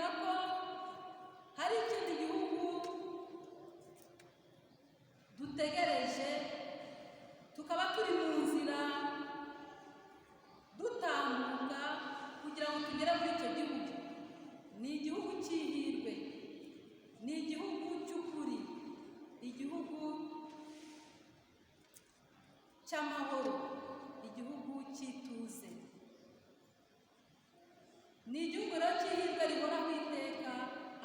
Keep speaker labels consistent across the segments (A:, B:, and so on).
A: akatubwira ko hari ikindi gihugu dutegereje, tukaba turi mu nzira dutambuka kugira ngo tugere muri icyo gihugu. Ni igihugu cy'ihirwe, ni igihugu cy'ukuri, igihugu cy'amahoro, igihugu cy'ituze. Ni igihugu rero cy'ihirwe rihoraho iteka,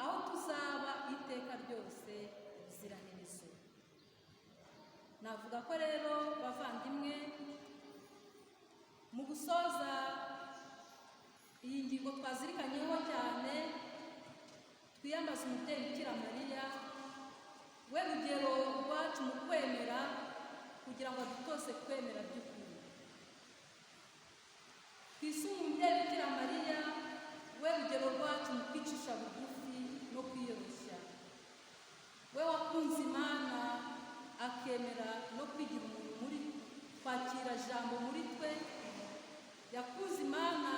A: aho tuzaba iteka ryose ubuziraherezo. Navuga ko rero bavandimwe, mu gusoza iyi ngingo twazirikanyeho cyane, twiyambaza umubyeyi Bikira Mariya, we rugero rwacu mu kwemera, kugira ngo dutose kwemera by'ukuri. Twisunge umubyeyi Bikira Mariya, we rugero rwacu mu kwicisha bugufi no kwiyoroshya. We wakunze Imana akemera no kwigira umuntu muri kwakira jambo muri twe. Yakunze Imana